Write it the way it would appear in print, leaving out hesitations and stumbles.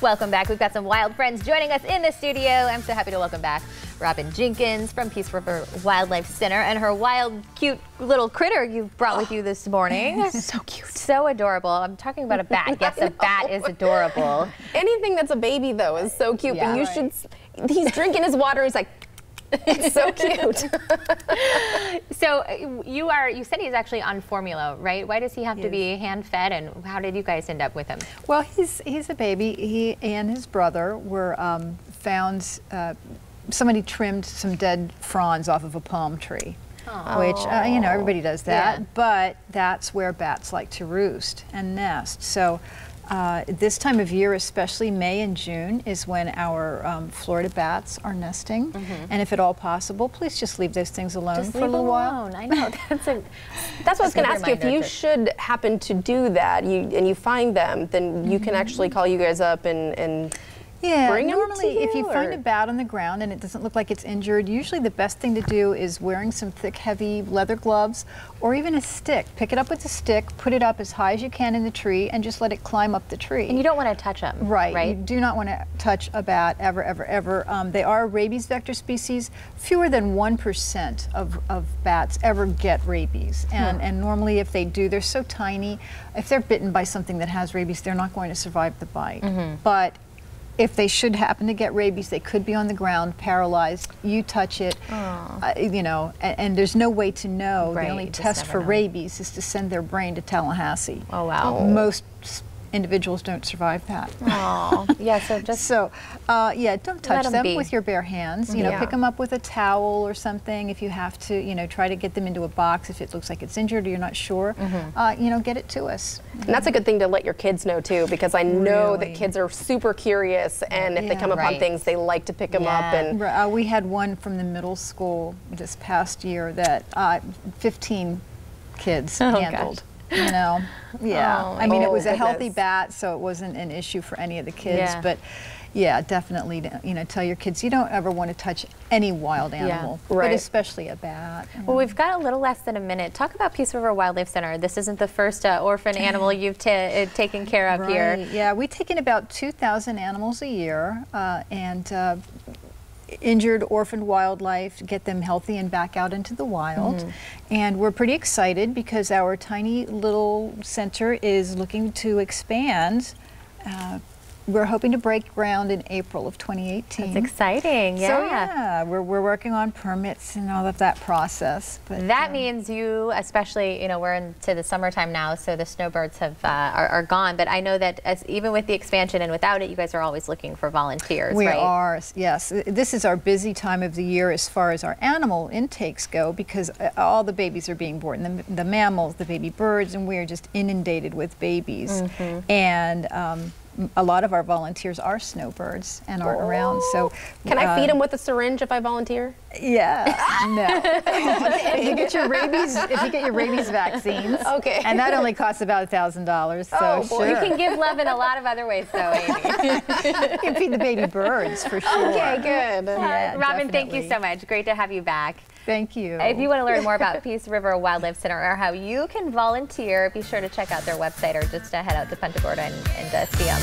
Welcome back. We've got some wild friends joining us in the studio. I'm so happy to welcome back Robin Jenkins from Peace River Wildlife Center and her wild, cute little critter you brought with you this morning. So cute. So adorable. I'm talking about a bat. Yes, a bat is adorable. Anything that's a baby, though, is so cute. Yeah, but you should. He's drinking his water. He's like, it's so cute. So you said he's actually on formula, right? Why does he have to be hand-fed, and how did you guys end up with him? Well, he's a baby. He and his brother were found. Somebody trimmed some dead fronds off of a palm tree, which you know, everybody does that. Yeah. But that's where bats like to roost and nest. So this time of year, especially May and June, is when our Florida bats are nesting. And if at all possible, please just leave those things alone for a little while. I know. That's what I was going to ask you. If you should happen to do that, and you find them, then you can actually call you guys up and bring them normally to you, if you find a bat on the ground and it doesn't look like it's injured, usually the best thing to do is wearing some thick, heavy leather gloves or even a stick. Pick it up with a stick, put it up as high as you can in the tree, and just let it climb up the tree. And you don't want to touch them, right? You do not want to touch a bat ever, ever, ever. They are a rabies vector species. Fewer than 1% of bats ever get rabies, and normally if they do, they're so tiny. If they're bitten by something that has rabies, they're not going to survive the bite. But if they should happen to get rabies, they could be on the ground, paralyzed. You touch it, you know, and there's no way to know. The only test for rabies is to send their brain to Tallahassee. Oh, wow. Most individuals don't survive that. Oh, yeah. Yeah, don't touch them with your bare hands. You know, pick them up with a towel or something. If you have to, you know, try to get them into a box if it looks like it's injured or you're not sure. You know, get it to us. And that's a good thing to let your kids know too, because I know that kids are super curious, and if they come upon things, they like to pick them up. And we had one from the middle school this past year that 15 kids handled. Gosh. You know, I mean, it was a healthy bat, so it wasn't an issue for any of the kids. But yeah, definitely, you know, tell your kids you don't ever want to touch any wild animal, but especially a bat. Well, we've got a little less than a minute. Talk about Peace River Wildlife Center. This isn't the first orphan animal you've taken care of here. Yeah, we take in about 2,000 animals a year, and injured, orphaned wildlife, get them healthy and back out into the wild. And we're pretty excited because our tiny little center is looking to expand. We're hoping to break ground in April of 2018. That's exciting, yeah. So yeah, we're working on permits and all of that process. But that means you, especially, you know, we're into the summertime now, so the snowbirds have are gone. But I know that even with the expansion and without it, you guys are always looking for volunteers, right? We are, yes. This is our busy time of the year as far as our animal intakes go, because all the babies are being born, the mammals, the baby birds, and we are just inundated with babies. And a lot of our volunteers are snowbirds and aren't around. So can I feed them with a syringe if I volunteer? Yeah, no. If you get your rabies vaccines, and that only costs about $1,000. So sure. You can give love in a lot of other ways, though, Amy. You can feed the baby birds for sure. Okay, good. Yeah, Robin, thank you so much. Great to have you back. Thank you. If you want to learn more about Peace River Wildlife Center or how you can volunteer, be sure to check out their website or just head out to Punta Gorda and see them.